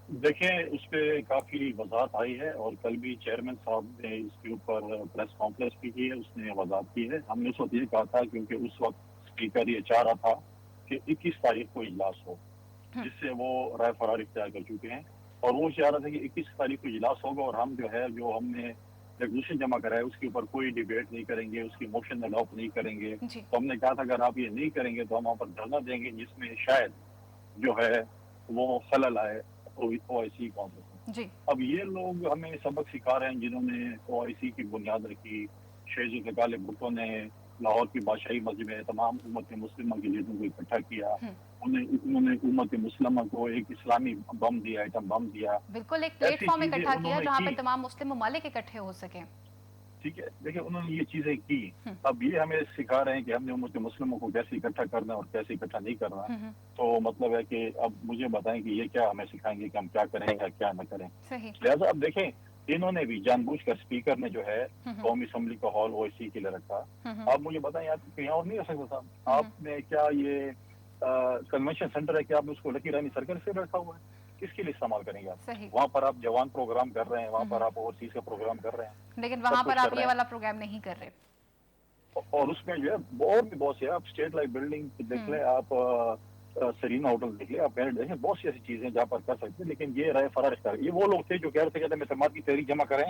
دیکھیں, اس پہ کافی وضاحت آئی ہے اور کل بھی چیئرمین صاحب نے اس کے اوپر پریس کانفرنس بھی کی ہے, اس نے وضاحت کی ہے. ہم نے اس وقت یہ کہا تھا کیونکہ اس وقت اسپیکر یہ چاہ رہا تھا کہ 21 تاریخ کو اجلاس ہو, جس سے وہ رائے فرار اختیار کر چکے ہیں, اور وہ چاہ رہا تھا کہ 21 تاریخ کو اجلاس ہوگا اور ہم جو ہے جو ہم نے ریزولوشن جمع کرا ہے اس کے اوپر کوئی ڈیبیٹ نہیں کریں گے, اس کی موشن اڈاپٹ نہیں کریں گے. تو ہم نے کہا تھا اگر آپ یہ نہیں کریں گے تو ہم وہاں پر دھرنا دیں گے, جس میں شاید جو ہے وہ خلل آئے او آئی سی کانفرنس میں. اب یہ لوگ ہمیں سبق سکھا رہے ہیں جنہوں نے او آئی سی کی بنیاد رکھی. شیخ ذوالفقار بھٹو نے لاہور کی بادشاہی مسجد میں تمام امت مسلمہ کے لیڈروں کو اکٹھا کیا, انہوں نے امت مسلمہ کو ایک اسلامی بم دیا, ایٹم بم دیا, بالکل ایک پلیٹ فارم اکٹھا کیا جہاں پر تمام مسلم ممالک اکٹھے ہو سکیں. ٹھیک ہے, دیکھیں انہوں نے یہ چیزیں کی. اب یہ ہمیں سکھا رہے ہیں کہ ہم نے امت مسلموں کو کیسے اکٹھا کرنا اور کیسے اکٹھا نہیں کرنا. تو مطلب ہے کہ اب مجھے بتائیں کہ یہ کیا ہمیں سکھائیں گے کہ ہم کیا کریں یا کیا نہ کریں. لہٰذا اب دیکھیں, انہوں نے بھی جان بوجھ کر اسپیکر نے جو ہے قومی اسمبلی کا ہال او آئی سی کے لیے رکھا. آپ مجھے بتائیں آپ کہیں اور نہیں رکھ سکتا تھا, آپ نے کیا یہ کنونشن سینٹر ہے کہ آپ نے اس کو لکی رانی سرکل سے رکھا ہوا ہے, کس کے لیے استعمال کریں گے آپ؟ وہاں پر آپ جوان پروگرام کر رہے ہیں, وہاں پر آپ اوور سیز کا پروگرام کر رہے ہیں, لیکن وہاں پر آپ یہ والا پروگرام نہیں کر رہے. اور اس میں جو ہے اور بھی بہت سی, آپ اسٹیٹ لائف بلڈنگ دیکھ لیں, آپ سرینا ہوٹل دیکھ لیں, آپ پیرٹ دیکھیں, بہت سی ایسی چیزیں جہاں پر کر سکتے ہیں. لیکن یہ رائے فرار اختیار, یہ وہ لوگ تھے جو کہہ رہے تھے کہ ہم اعتماد کی تحریک جمع کریں,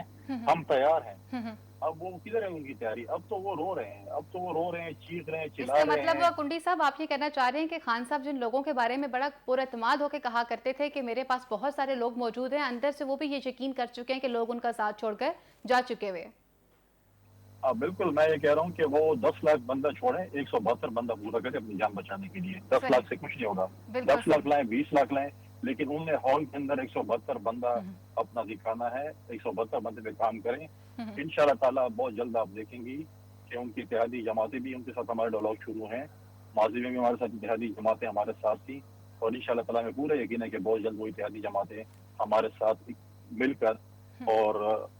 ہم تیار ہیں. اب وہ کدھر ہے ان کی تیاری؟ اب تو وہ رو رہے ہیں, چیخ رہے ہیں, چلا رہے ہیں. اس کا مطلب کنڈی صاحب آپ یہ کہنا چاہ رہے ہیں کہ خان صاحب جن لوگوں کے بارے میں بڑا پراعتماد ہو کے کہا کرتے تھے کہ میرے پاس بہت سارے لوگ موجود ہیں, اندر سے وہ بھی یہ یقین کر چکے ہیں کہ لوگ ان کا ساتھ چھوڑ کر جا چکے ہوئے. بالکل, میں یہ کہہ رہا ہوں کہ وہ 10 لاکھ بندہ چھوڑیں, 172 بندہ پورا کرے اپنی جان بچانے کے لیے. 10 لاکھ سے کچھ نہیں ہوگا, 10 لاکھ لائیں, 20 لاکھ لائیں, لیکن انہوں نے ہال کے اندر 172 بندہ اپنا دکھانا ہے. 172 بندے پہ کام کریں, انشاءاللہ تعالیٰ بہت جلد آپ دیکھیں گی کہ ان کی اتحادی جماعتیں بھی, ان کے ساتھ ہمارے ڈائلاگ شروع ہیں. ماضی میں بھی ہمارے ساتھ اتحادی جماعتیں ہمارے ساتھ تھیں, اور انشاءاللہ تعالیٰ میں پورا یقین ہے کہ بہت جلد وہ اتحادی جماعتیں ہمارے ساتھ مل کر اور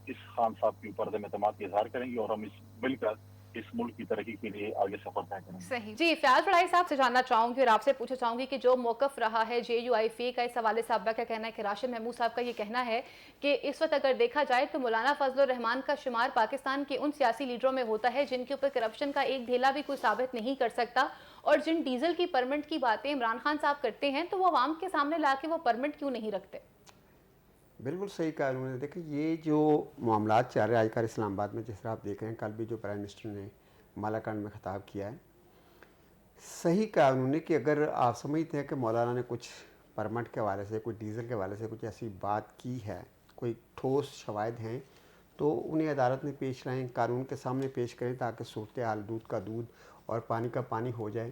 اس خان صاحب کے اوپر عدم اعتماد کا اظہار کریں گے, اور ہم مل کر اس ملک کی ترقی کے لیے آگے سفر طے کریں گے. صحیح. جی, فیاض بڑائی صاحب سے جاننا چاہوں گی اور آپ سے پوچھنا چاہوں گی کہ جو موقف رہا ہے جے یو آئی فی کا, اس حوالے سے آپ کا کہنا ہے کہ راشد محمود صاحب کا یہ کہنا ہے کہ اس وقت اگر دیکھا جائے تو مولانا فضل الرحمان کا شمار پاکستان کے ان سیاسی لیڈروں میں ہوتا ہے جن کے اوپر کرپشن کا ایک ڈھیلا بھی کوئی ثابت نہیں کر سکتا, اور جن ڈیزل کی پرمٹ کی باتیں عمران خان صاحب کرتے ہیں تو وہ عوام کے سامنے لا کے وہ پرمٹ کیوں نہیں رکھتے؟ بالکل صحیح کہا انہوں نے. دیکھیں, یہ جو معاملات چل رہے ہیں آج کل اسلام آباد میں, جس طرح آپ دیکھ رہے ہیں, کل بھی جو پرائم منسٹر نے مالاکنڈ میں خطاب کیا ہے, صحیح کہا انہوں نے کہ اگر آپ سمجھتے ہیں کہ مولانا نے کچھ پرمٹ کے حوالے سے, کوئی ڈیزل کے حوالے سے کچھ ایسی بات کی ہے, کوئی ٹھوس شواہد ہیں, تو انہیں عدالت میں پیش لائیں, قانون کے سامنے پیش کریں, تاکہ صورتحال دودھ کا دودھ اور پانی کا پانی ہو جائے.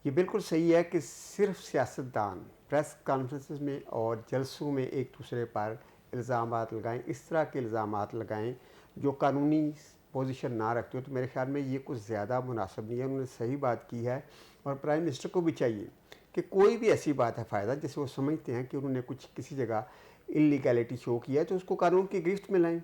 یہ بالکل صحیح ہے کہ صرف سیاستدان پریس کانفرنسز میں اور جلسوں میں ایک دوسرے پر الزامات لگائیں، اس طرح کے الزامات لگائیں جو قانونی پوزیشن نہ رکھتے ہو، تو میرے خیال میں یہ کچھ زیادہ مناسب نہیں ہے. انہوں نے صحیح بات کی ہے اور پرائم منسٹر کو بھی چاہیے کہ کوئی بھی ایسی بات ہے فائدہ جسے وہ سمجھتے ہیں کہ انہوں نے کسی جگہ انلیگیلٹی شو کیا ہے تو اس کو قانون کی گرفت میں لائیں،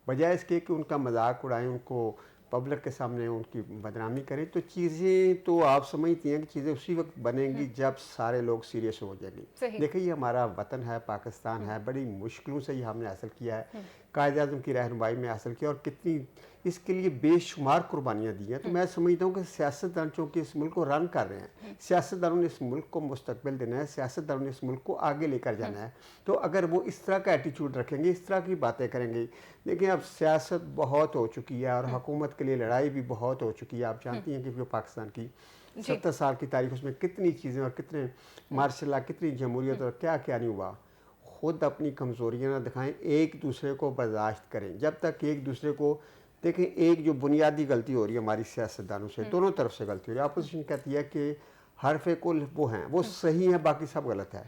بجائے اس کے کہ ان کا مذاق اڑائیں، ان کو پبلک کے سامنے ان کی بدنامی کریں. تو چیزیں تو آپ سمجھتی ہیں کہ چیزیں اسی وقت بنیں گی جب سارے لوگ سیریس ہو جائیں گے. دیکھیں یہ ہمارا وطن ہے، پاکستان ہے، بڑی مشکلوں سے یہ ہم نے حاصل کیا ہے، قائد اعظم کی رہنمائی میں حاصل کیا اور کتنی اس کے لیے بے شمار قربانیاں دی ہیں. تو میں سمجھتا ہوں کہ سیاستدان چونکہ اس ملک کو رن کر رہے ہیں، سیاستدانوں نے اس ملک کو مستقبل دینا ہے، سیاستدانوں نے اس ملک کو آگے لے کر جانا ہے. تو اگر وہ اس طرح کا ایٹیچیوڈ رکھیں گے، اس طرح کی باتیں کریں گے، دیکھیں اب سیاست بہت ہو چکی ہے اور حکومت کے لیے لڑائی بھی بہت ہو چکی ہے. آپ جانتی ہیں کہ جو پاکستان کی 70 سال کی تاریخ اس میں کتنی چیزیں اور کتنے ماشاء اللہ کتنی جمہوریت اور کیا کیا نہیں ہوا. خود اپنی کمزوریاں نہ دکھائیں، ایک دوسرے کو برداشت کریں. جب تک ایک دوسرے کو دیکھیں، ایک جو بنیادی غلطی ہو رہی ہے ہماری سیاستدانوں سے، دونوں طرف سے غلطی ہو رہی ہے. اپوزیشن کہتی ہے کہ حرف کل وہ ہیں، وہ صحیح ہیں، باقی سب غلط ہے.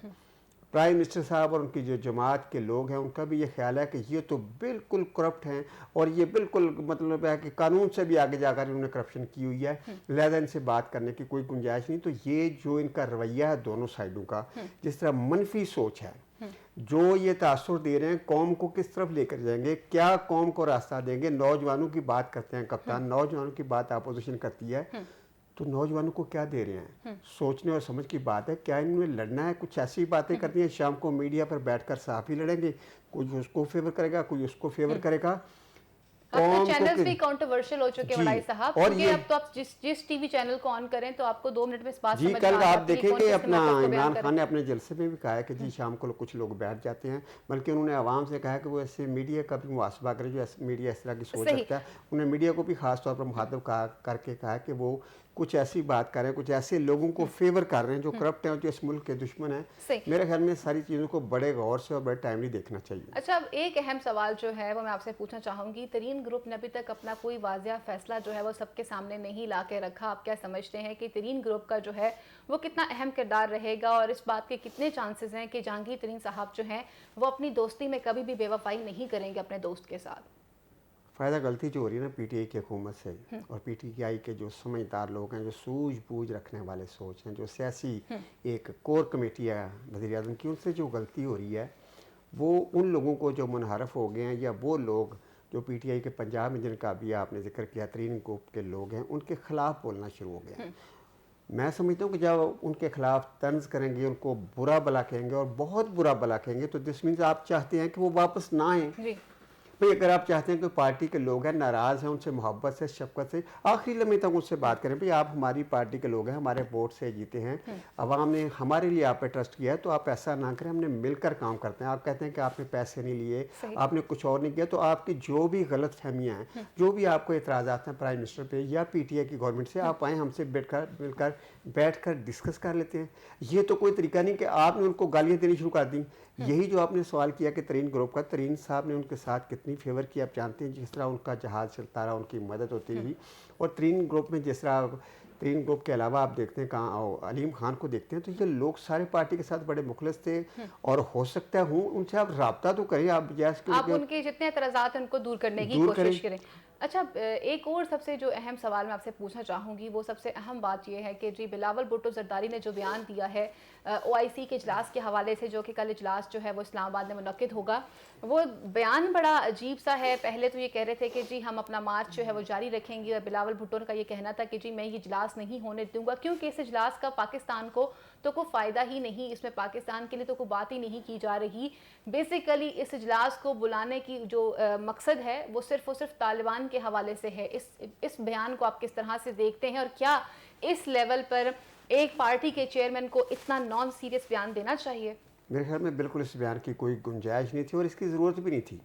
پرائم منسٹر صاحب اور ان کی جو جماعت کے لوگ ہیں ان کا بھی یہ خیال ہے کہ یہ تو بالکل کرپٹ ہیں اور یہ بالکل مطلب ہے کہ قانون سے بھی آگے جا کر انہوں نے کرپشن کی ہوئی ہے، لہذا ان سے بات کرنے کی کوئی گنجائش نہیں. تو یہ جو ان کا رویہ ہے دونوں سائڈوں کا، جس طرح منفی سوچ ہے، جو یہ تاثر دے رہے ہیں قوم کو کس طرف لے کر جائیں گے، کیا قوم کو راستہ دیں گے. نوجوانوں کی بات کرتے ہیں کپتان، نوجوانوں کی بات اپوزیشن کرتی ہے، تو نوجوانوں کو کیا دے رہے ہیں؟ سوچنے اور سمجھ کی بات ہے. کیا انہوں نے لڑنا ہے؟ کچھ ایسی باتیں کرتی ہیں، شام کو میڈیا پر بیٹھ کر صحافی لڑیں گے، کوئی اس کو فیور کرے گا، کوئی اس کو فیور کرے گا. چینلز بھی کانٹروورشل ہو چکے وڑائی صاحب، کیونکہ اب تو آپ جس ٹی وی چینل کو آن کریں تو آپ کو 2 منٹ میں اس بات سمجھ میں آ جاتی ہے. کل آپ دیکھیں کہ اپنا عمران خان نے اپنے جلسے میں بھی کہا ہے کہ جی شام کو کچھ لوگ بیٹھ جاتے ہیں، بلکہ انہوں نے عوام سے کہا کہ وہ ایسے میڈیا کا بھی محاسبہ کرے جو میڈیا اس طرح کی سوچ رکھتا ہے. انہوں نے میڈیا کو بھی خاص طور پر مخاطب کر کے کہا کہ وہ کچھ ایسی بات کر رہے ہیں، کچھ ایسے لوگوں کو فیور کر رہے ہیں جو کرپٹ ہیں اور جو اس ملک کے دشمن ہیں. میرے خیال میں ساری چیزوں کو بڑے غور سے اور بڑے ٹائملی دیکھنا چاہیے. اچھا، اب ایک اہم سوال جو ہے وہ میں آپ سے پوچھنا چاہوں گی. ترین گروپ نے ابھی تک اپنا کوئی واضح فیصلہ جو ہے وہ سب کے سامنے نہیں لا کے رکھا. آپ کیا سمجھتے ہیں کہ ترین گروپ کا جو ہے وہ کتنا اہم کردار رہے گا اور اس بات کے کتنے چانسز ہیں کہ جہانگیر ترین صاحب جو ہیں وہ اپنی دوستی میں کبھی بھی بے وفائی نہیں کریں گے اپنے دوست کے ساتھ؟ فائدہ غلطی جو ہو رہی ہے نا پی ٹی آئی کی حکومت سے اور پی ٹی آئی کے جو سمجھدار لوگ ہیں، جو سوجھ بوجھ رکھنے والے سوچ ہیں، جو سیاسی ایک کور کمیٹی ہے وزیر اعظم کی، ان سے جو غلطی ہو رہی ہے وہ ان لوگوں کو جو منحرف ہو گئے ہیں یا وہ لوگ جو پی ٹی آئی کے پنجاب میں جن کا بھی آپ نے ذکر کیا ترین گروپ کے لوگ ہیں، ان کے خلاف بولنا شروع ہو گئے ہیں. میں سمجھتا ہوں کہ جب ان کے خلاف طنز کریں گے، ان کو برا بلا کہیں گے اور بہت برا بلا کہیں گے، تو دس مینز آپ چاہتے ہیں کہ وہ واپس نہ آئیں. بھئی اگر آپ چاہتے ہیں کہ پارٹی کے لوگ ہیں ناراض ہیں، ان سے محبت سے شفقت سے آخری لمحے تک ان سے بات کریں. بھئی آپ ہماری پارٹی کے لوگ ہیں، ہمارے ووٹ سے جیتے ہیں، عوام نے ہمارے لیے آپ پہ ٹرسٹ کیا ہے، تو آپ ایسا نہ کریں، ہم نے مل کر کام کرتے ہیں. آپ کہتے ہیں کہ آپ نے پیسے نہیں لیے، آپ نے کچھ اور نہیں کیا، تو آپ کی جو بھی غلط فہمیاں ہیں، جو بھی آپ کو اعتراضات ہیں پرائم منسٹر پہ یا پی ٹی آئی کی گورنمنٹ سے، آپ آئیں ہم سے بیٹھ کر ڈسکس کر لیتے ہیں. یہ تو کوئی طریقہ نہیں کہ آپ نے ان کو گالیاں دینی شروع کر دیں. یہی جو آپ نے سوال کیا کہ ترین گروپ کا، ترین صاحب نے ان کے ساتھ کتنی فیور کی آپ جانتے ہیں، جس طرح ان کا جہاز چلتا رہا، ان کی مدد ہوتی رہی. اور ترین گروپ میں جس طرح ترین گروپ کے علاوہ آپ دیکھتے ہیں کہاں علیم خان کو دیکھتے ہیں، تو یہ لوگ سارے پارٹی کے ساتھ بڑے مخلص تھے اور ہو سکتا ہے ان سے آپ رابطہ تو کریں. آپ ان کے جتنے اعتراضات ہیں ان کو دور کرنے کی کوشش کریں. اچھا، ایک اور سب سے جو اہم سوال میں آپ سے پوچھنا چاہوں گی، وہ سب سے اہم بات یہ ہے کہ جی بلاول بھٹو زرداری نے جو بیان دیا ہے او آئی سی کے اجلاس کے حوالے سے، جو کہ کل اجلاس جو ہے وہ اسلام آباد میں منعقد ہوگا، وہ بیان بڑا عجیب سا ہے. پہلے تو یہ کہہ رہے تھے کہ جی ہم اپنا مارچ جو ہے وہ جاری رکھیں گے، اور بلاول بھٹو کا یہ کہنا تھا کہ جی میں یہ اجلاس نہیں ہونے دوں گا کیونکہ اس اجلاس کا پاکستان کو تو کوئی فائدہ ہی نہیں، اس میں پاکستان کے لیے تو کوئی بات ہی نہیں کی جا رہی. بیسیکلی اس اجلاس کو بلانے کی جو مقصد ہے وہ صرف طالبان کے حوالے سے ہے. اس بیان کو آپ کس طرح سے دیکھتے ہیں، اور کیا اس لیول پر ایک پارٹی کے چیئرمین کو اتنا نان سیریس بیان دینا چاہیے؟ میرے خیال میں بالکل اس بیان کی کوئی گنجائش نہیں تھی اور اس کی ضرورت بھی نہیں تھی.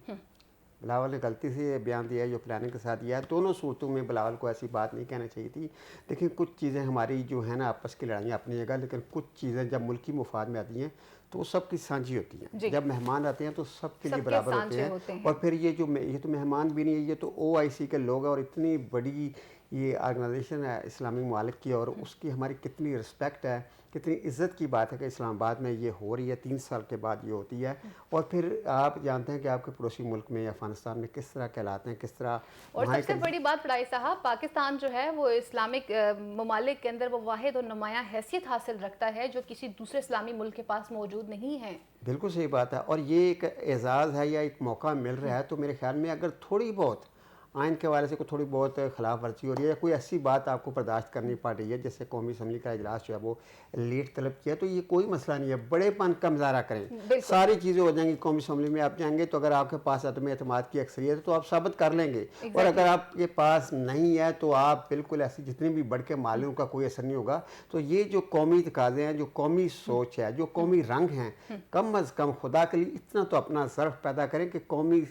بلاول نے غلطی سے یہ بیان دیا ہے جو پلاننگ کے ساتھ دیا ہے. دونوں صورتوں میں بلاول کو ایسی بات نہیں کہنا چاہیے تھی. دیکھیں کچھ چیزیں ہماری جو ہیں نا آپس کی لڑائیاں اپنی جگہ، لیکن کچھ چیزیں جب ملکی مفاد میں آتی ہیں تو وہ سب کی سانجھی ہوتی ہیں. جب مہمان آتے ہیں تو سب کے لیے برابر ہوتے ہیں. اور پھر یہ تو مہمان بھی نہیں ہے، یہ تو او آئی سی کے لوگ ہیں اور اتنی بڑی یہ آرگنائزیشن ہے اسلامی ممالک کی اور اس کی ہماری کتنی رسپیکٹ ہے, کتنی عزت کی بات ہے کہ اسلام آباد میں یہ ہو رہی ہے, 3 سال کے بعد یہ ہوتی ہے. اور پھر آپ جانتے ہیں کہ آپ کے پڑوسی ملک میں افغانستان میں کس طرح کہلاتے ہیں, کس طرح. اور سب سے بڑی بات بڑائی صاحب, پاکستان جو ہے وہ اسلامک ممالک کے اندر وہ واحد اور نمایاں حیثیت حاصل رکھتا ہے جو کسی دوسرے اسلامی ملک کے پاس موجود نہیں ہے. بالکل صحیح بات ہے, اور یہ ایک اعزاز ہے یا ایک موقع مل رہا ہے. تو میرے خیال میں اگر تھوڑی بہت آئین کے حوالے سے کوئی تھوڑی بہت خلاف ورزی ہو رہی ہے یا کوئی ایسی بات آپ کو برداشت کرنی پڑ رہی ہے جیسے قومی اسمبلی کا اجلاس جو ہے وہ لیٹ طلب کیا, تو یہ کوئی مسئلہ نہیں ہے. بڑے پن کا مظاہرہ کریں, ساری چیزیں ہو جائیں گی. قومی اسمبلی میں آپ جائیں گے تو اگر آپ کے پاس عدم اعتماد کی اکثریت ہے تو آپ ثابت کر لیں گے, اور اگر آپ کے پاس نہیں ہے تو آپ بالکل ایسی جتنی بھی بڑھ کے مالیوں کا کوئی اثر نہیں ہوگا. تو یہ جو قومی تقاضے ہیں, جو قومی سوچ ہے, جو قومی رنگ ہیں, کم از کم خدا کے لیے اتنا تو اپنا ظرف پیدا کریں کہ قومی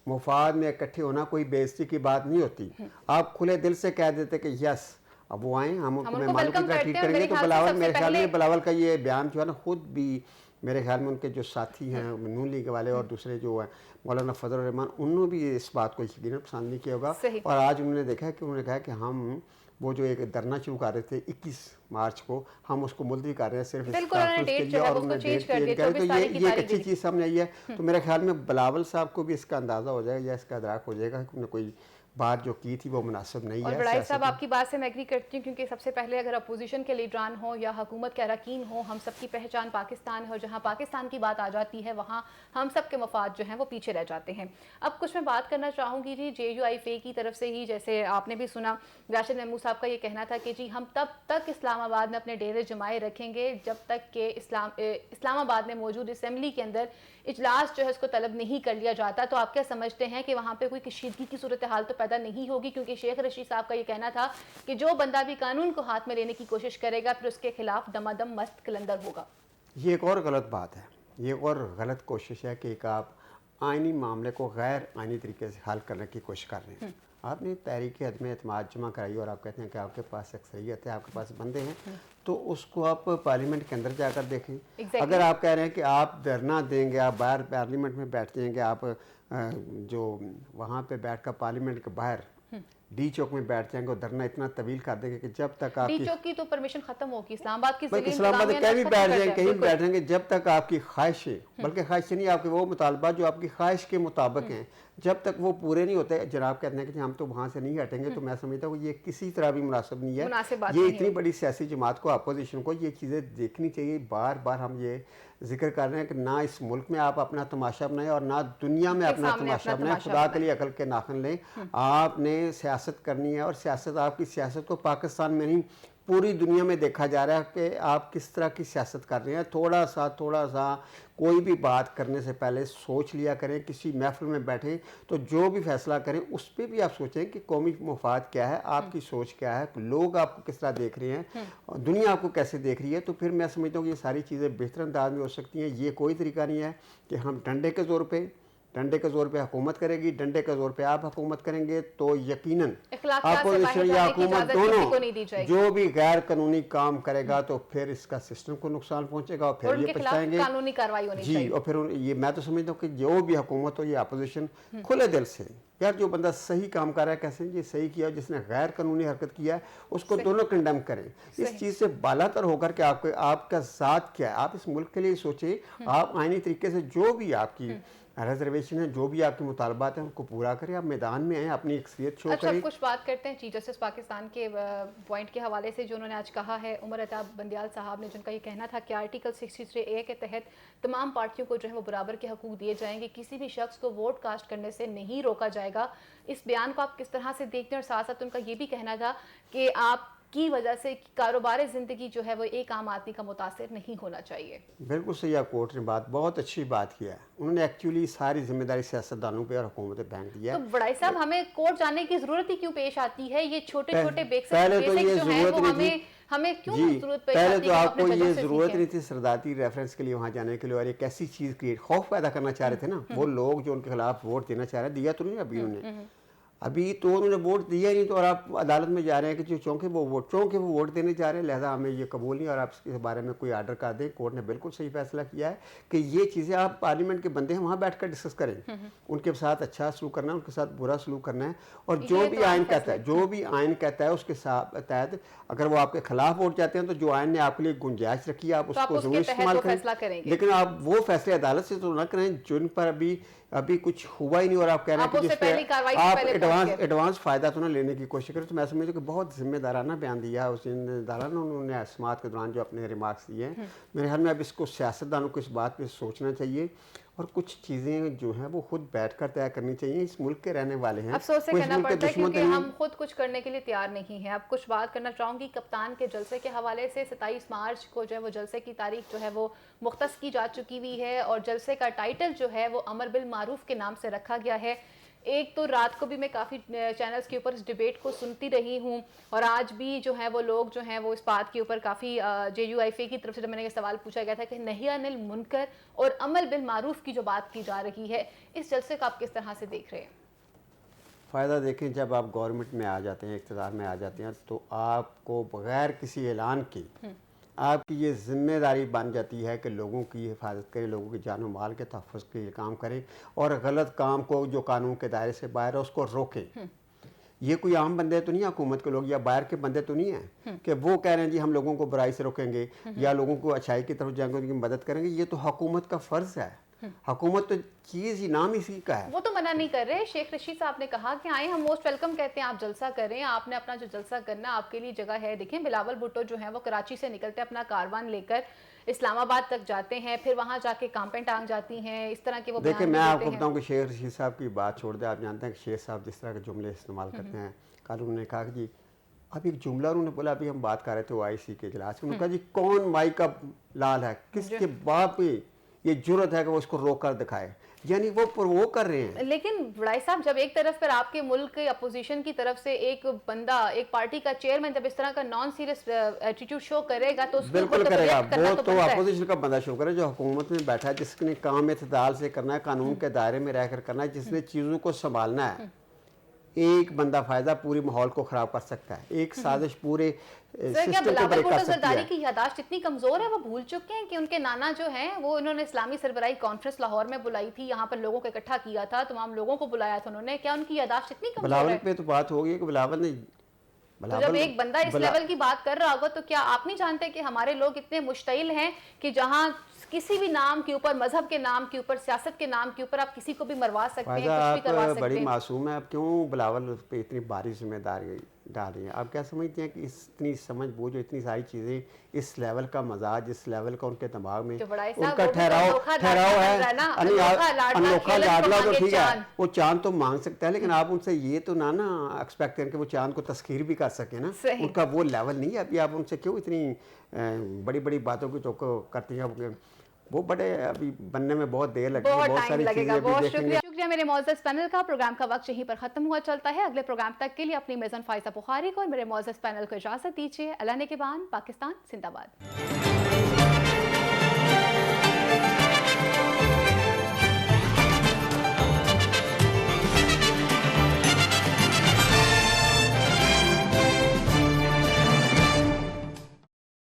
مفاد میں اکٹھے ہونا کوئی بے عزتی کی بات نہیں ہوتی. آپ کھلے دل سے کہہ دیتے کہ یس اب وہ آئیں, ہم ان کو مہمانوں کی طرح ٹریٹ کریں گے. تو بلاول, میرے خیال میں بلاول کا یہ بیان جو ہے نا, خود بھی میرے خیال میں ان کے جو ساتھی ہیں نون لیگ والے اور دوسرے جو ہیں مولانا فضل الرحمان, انہوں نے بھی اس بات کو یقیناً پسند نہیں کیا ہوگا. اور آج انہوں نے دیکھا کہ انہوں نے کہا کہ ہم وہ جو ایک دھرنا شروع کر رہے تھے 21 مارچ کو, ہم اس کو ملتوی کر رہے ہیں صرف اس تحفظ کے لیے, اور انہوں نے ڈیٹ چینج کر. تو یہ ایک اچھی چیز سامنے آئی ہے. تو میرے خیال میں بلاول صاحب کو بھی اس کا اندازہ ہو جائے گا یا اس کا ادراک ہو جائے گا کہ انہوں نے کوئی بات جو کی تھی وہ مناسب نہیں ہے. اور بڑائی صاحب آپ کی بات سے میں ایگری کرتی ہوں, کیونکہ سب سے پہلے اگر اپوزیشن کے لیڈران ہوں یا حکومت کے اراکین ہوں, ہم سب کی پہچان پاکستان ہے, اور جہاں پاکستان کی بات آ جاتی ہے وہاں ہم سب کے مفاد جو ہیں وہ پیچھے رہ جاتے ہیں. اب کچھ میں بات کرنا چاہوں گی جی JUIF کی طرف سے ہی, جیسے آپ نے بھی سنا راشد محمود صاحب کا یہ کہنا تھا کہ جی ہم تب تک اسلام آباد میں اپنے ڈیرے جمائے رکھیں گے جب تک کہ اسلام آباد میں موجود اسمبلی کے اندر اجلاس جو ہے اس کو طلب نہیں کر لیا جاتا. تو آپ کیا سمجھتے ہیں کہ وہاں پہ کوئی کشیدگی کی صورتحال تو پیدا نہیں ہوگی, کیونکہ شیخ رشید صاحب کا یہ کہنا تھا کہ جو بندہ بھی قانون کو ہاتھ میں لینے کی کوشش کرے گا پھر اس کے خلاف دمادم مست قلندر ہوگا. یہ ایک اور غلط بات ہے, یہ ایک اور غلط کوشش ہے کہ ایک آپ آئینی معاملے کو غیر آئینی طریقے سے حل کرنے کی کوشش کر رہے ہیں. آپ نے تحریک عدم اعتماد جمع کرائی اور آپ کہتے ہیں کہ آپ کے پاس اکثریت ہے, آپ کے پاس بندے ہیں, تو اس کو آپ پارلیمنٹ کے اندر جا کر دیکھیں. اگر آپ کہہ رہے ہیں کہ آپ دھرنا دیں گے, آپ باہر پارلیمنٹ میں بیٹھ جائیں گے, آپ جو وہاں پہ بیٹھ کر پارلیمنٹ کے باہر ڈی چوک میں بیٹھ جائیں گے اور دھرنا اتنا طویل کر دیں گے کہ جب تک آپ ڈی چوک کی تو پرمیشن ختم ہوگی, اسلام آباد کی اسلام آباد کہیں بھی بیٹھ جائیں, کہیں بھی بیٹھ جائیں گے, جب تک آپ کی خواہش ہے, بلکہ خواہش نہیں, آپ کے وہ مطالبات جو آپ کی خواہش کے مطابق ہیں, جب تک وہ پورے نہیں ہوتے, جناب کہتے ہیں کہ ہم تو وہاں سے نہیں ہٹیں گے, تو میں سمجھتا ہوں یہ کسی طرح بھی مناسب نہیں ہے. یہ اتنی بڑی سیاسی جماعت کو, اپوزیشن کو یہ چیزیں دیکھنی چاہیے. بار بار ہم یہ ذکر کر رہے ہیں کہ نہ اس ملک میں آپ اپنا تماشا بنائیں اور نہ دنیا میں اپنا تماشا بنائیں. خدا کے لیے عقل کے ناخن لیں. آپ نے سیاست کرنی ہے, اور سیاست, آپ کی سیاست کو پاکستان میں نہیں پوری دنیا میں دیکھا جا رہا ہے کہ آپ کس طرح کی سیاست کر رہے ہیں. تھوڑا سا کوئی بھی بات کرنے سے پہلے سوچ لیا کریں. کسی محفل میں بیٹھیں تو جو بھی فیصلہ کریں اس پہ بھی آپ سوچیں کہ قومی مفاد کیا ہے, آپ کی سوچ کیا ہے, لوگ آپ کو کس طرح دیکھ رہے ہیں, دنیا آپ کو کیسے دیکھ رہی ہے. تو پھر میں سمجھتا ہوں کہ یہ ساری چیزیں بہتر انداز میں ہو سکتی ہیں. یہ کوئی طریقہ نہیں ہے کہ ہم ڈنڈے کے زور پہ حکومت کرے گی, ڈنڈے کے زور پہ آپ حکومت کریں گے, تو یقیناً اپوزیشن یا حکومت دونوں جو بھی غیر قانونی کام کرے گا تو پھر اس کا سسٹم کو نقصان پہنچے گا, اور پھر یہ پچھتائیں گے. قانونی کارروائی ہونی چاہیے. جی, اور پھر یہ میں تو سمجھتا ہوں کہ جو بھی حکومت ہو یا اپوزیشن کھلے دل سے, یار جو بندہ صحیح کام کر رہا ہے کیسے یہ صحیح کیا, جس نے غیر قانونی حرکت کیا ہے اس کو دونوں کنڈیم کریں. اس چیز سے بالا تر ہو کر کہ آپ کا ذات کیا ہے, آپ اس ملک کے لیے سوچیں. آپ آئینی طریقے سے جو بھی آپ کی ریزرویشن ہے, جو بھی آپ کے مطالبات ہیں ان کو پورا کریں. آپ میدان میں آئیں, اپنی اکثریت شو کریں. کچھ بات کرتے ہیں چیف جسٹس پاکستان کے پوائنٹ کے حوالے سے جو انہوں نے آج کہا ہے. عمر عتاب بندیال صاحب نے, جن کا یہ کہنا تھا کہ آرٹیکل 63A کے تحت تمام پارٹیوں کو جو ہے وہ برابر کے حقوق دیے جائیں گے, کسی بھی شخص کو ووٹ کاسٹ کرنے سے نہیں روکا جائے گا. اس بیان کو آپ کس طرح سے دیکھتے ہیں؟ اور ساتھ ساتھ ان کا یہ بھی کہنا تھا کہ آپ کی وجہ سے کاروبار زندگی جو ہے وہ ایک عام آدمی کا متاثر نہیں ہونا چاہیے. بالکل صحیح, کورٹ نے بہت اچھی بات کیا ہے. انہوں نے ایکچولی ساری ذمہ داری سیاستدانوں پہ اور حکومت پھینک دیا ہے. تو بڑائی صاحب ہمیں کورٹ جانے کی ضرورت ہی کیوں پیش آتی ہے؟ یہ چھوٹے بیسک جو ہیں وہ ہمیں کیوں ضرورت پیش آتی ہے؟ پہلے تو آپ کو یہ ضرورت نہیں تھی صدارتی ریفرنس کے لیے وہاں جانے کے لیے, اور ایک ایسی چیز کریٹ خوف پیدا کرنا چاہ رہے تھے نا وہ لوگ جو ان کے خلاف ووٹ دینا چاہ رہے ہیں, دیا تو نہیں ابھی انہوں نے. ابھی تو انہوں نے ووٹ دیا نہیں، تو اور آپ عدالت میں جا رہے ہیں کہ جو چونکہ وہ ووٹ دینے جا رہے ہیں، لہذا ہمیں یہ قبول نہیں، اور آپ اس کے بارے میں کوئی آرڈر کر دیں۔ کورٹ نے بالکل صحیح فیصلہ کیا ہے کہ یہ چیزیں آپ پارلیمنٹ کے بندے ہیں وہاں بیٹھ کر ڈسکس کریں، ان کے ساتھ اچھا سلوک کرنا ہے، ان کے ساتھ برا سلوک کرنا ہے، اور جو بھی آئین کہتا ہے اس کے تحت اگر وہ آپ کے خلاف ووٹ جاتے ہیں تو جو آئین نے آپ کے لیے گنجائش رکھی ہے آپ اس کو ضرور استعمال کریں، لیکن آپ وہ فیصلے عدالت سے تو نہ کریں جن پر ابھی کچھ ہوا ہی نہیں، اور آپ کہہ رہے ہیں کہ جس پہ آپ ایڈوانس فائدہ تو نہ لینے کی کوشش کریں۔ تو میں سمجھتا ہوں کہ بہت ذمہ دارانہ بیان دیا اس دارانہ انہوں نے سماعت کے دوران جو اپنے ریمارکس دیے ہیں۔ میرے خیال میں اب اس کو سیاستدانوں کو اس بات پہ سوچنا چاہیے، اور کچھ چیزیں جو ہیں وہ خود بیٹھ کر طے کرنی چاہیے۔ اس ملک کے رہنے والے ہیں، افسوس سے کہنا پڑتا ہے کیونکہ ہم خود کچھ کرنے کے لیے تیار نہیں ہیں۔ اب کچھ بات کرنا چاہوں گی کپتان کے جلسے کے حوالے سے۔ 27 مارچ کو جو ہے وہ جلسے کی تاریخ جو ہے وہ مختص کی جا چکی ہوئی ہے، اور جلسے کا ٹائٹل جو ہے وہ امر بالمعروف کے نام سے رکھا گیا ہے۔ ایک تو رات کو بھی میں کافی چینلز کے اوپر اس ڈیبیٹ کو سنتی رہی ہوں، اور آج بھی جو ہے وہ لوگ جو ہیں وہ اس بات کے اوپر کافی JUIFA کی طرف سے جب میں نے یہ سوال پوچھا گیا تھا کہ نہی عن المنکر اور عمل بالمعروف کی جو بات کی جا رہی ہے، اس جلسے کو آپ کس طرح سے دیکھ رہے ہیں؟ فائدہ دیکھیں، جب آپ گورنمنٹ میں آ جاتے ہیں، اقتدار میں آ جاتے ہیں، تو آپ کو بغیر کسی اعلان کے آپ کی یہ ذمہ داری بن جاتی ہے کہ لوگوں کی حفاظت کریں، لوگوں کی جان و مال کے تحفظ کے لیے کام کریں، اور غلط کام کو جو قانون کے دائرے سے باہر ہے اس کو روکیں۔ یہ کوئی عام بندے تو نہیں حکومت کے لوگ یا باہر کے بندے تو نہیں ہیں کہ وہ کہہ رہے ہیں جی ہم لوگوں کو برائی سے روکیں گے یا لوگوں کو اچھائی کی طرف جائیں گے، ان کی مدد کریں گے۔ یہ تو حکومت کا فرض ہے، حکومت تو چیز ہی نام اسی کا ہے۔ وہ تو منع نہیں کر رہے۔ شیخ رشید صاحب نے کہا کہ آئیں ہم موسٹ ویلکم کہتے ہیں، آپ جلسہ کریں، آپ نے اپنا جو جلسہ کرنا آپ کے لیے جگہ ہے۔ دیکھیں بلاول بھٹو جو ہیں وہ کراچی سے نکلتے اپنا کاروان لے کر اسلام آباد تک جاتے ہیں، پھر وہاں جا کے کامپیں ٹانگ جاتی ہیں، اس طرح کے وہ دیکھیں میں آپ کو بتاؤں کہ شیخ رشید صاحب کی بات چھوڑ دیں، آپ جانتے ہیں کہ شیخ صاحب جس طرح کے جملے استعمال کرتے ہیں، کل انہوں نے کہا کہ جی اب ایک جملہ انہوں نے بولا، ابھی ہم بات کر رہے تھے OIC کے اجلاس میں، انہوں نے کہا جی کون مائی کا لال ہے، کس کے باپ پہ یہ جرت ہے کہ وہ اس کو روک کر دکھائے، یعنی وہ پرووک کر رہے ہیں۔ لیکن بڑائی صاحب جب ایک طرف پر آپ کے ملک کے اپوزیشن کی طرف سے ایک بندہ، ایک پارٹی کا چیئرمین جب اس طرح کا نان سیریس ایٹیٹیوڈ شو کرے گا تو اس بالکل کرے گا، وہ تو اپوزیشن کا بندہ شو کرے جو حکومت میں بیٹھا ہے، جس نے کام اعتدال سے کرنا ہے، قانون کے دائرے میں رہ کر کرنا ہے، جس نے چیزوں کو سنبھالنا ہے۔ ایک بندہ فائدہ پوری ماحول کو خراب کر سکتا ہے، ایک سازش پورے سسٹم کو بریک کر سکتی ہے۔ کی یاداشت اتنی کمزور ہے، وہ بھول چکے ہیں کہ ان کے نانا جو ہیں وہ انہوں نے اسلامی سربراہی کانفرنس لاہور میں بلائی تھی، یہاں پر لوگوں کو اکٹھا کیا تھا، تمام لوگوں کو بلایا تھا انہوں نے، کیا ان کی یاداشت اتنی کمزور ہے؟ بلاول پہ تو بات ہو گئی کہ بلاول نے تو جب ایک بندہ اس لیول کی بات کر رہا ہوگا تو کیا آپ نہیں جانتے کہ ہمارے لوگ اتنے مشتعل ہیں کہ جہاں کسی بھی نام کے اوپر، مذہب کے نام کے اوپر، سیاست کے نام کے اوپر آپ کسی کو بھی مروا سکتے ہیں، کچھ بھی کروا سکتے ہیں۔ بڑی معصوم ہے، آپ کیوں بلاول پہ اتنی باری ذمہ داری ڈال رہی ہیں؟ آپ کیا سمجھتے ہیں کہ اتنی سمجھ بوجھ جو اتنی ساری چیزیں، اس لیول کا مزاج، اس لیول کا ان کے دماغ میں ان کا ٹھہراؤ ہے، انوکھا لاڈلا تو ٹھیک ہے، وہ چاند تو مانگ سکتا ہے، لیکن آپ ان سے یہ تو نہ ایکسپیکٹ کریں کہ وہ چاند کو تسخیر بھی کر سکیں نا، ان کا وہ لیول نہیں ہے۔ ابھی آپ ان سے کیوں اتنی بڑی بڑی باتوں کی تو کرتی ہیں؟ وہ بڑے ابھی بننے میں بہت دیر لگے گی، بہت ساری چیزیں ابھی دیکھیں گے۔ شکریہ میرے معزز پینل کا۔ پروگرام کا وقت یہیں پر ختم ہوا چلتا ہے۔ اگلے پروگرام تک کے لیے اپنی میزن فائزہ بخاری کو اور میرے معزز پینل کو اجازت دیجیے۔ اللہ نگہبان، پاکستان زندہ باد۔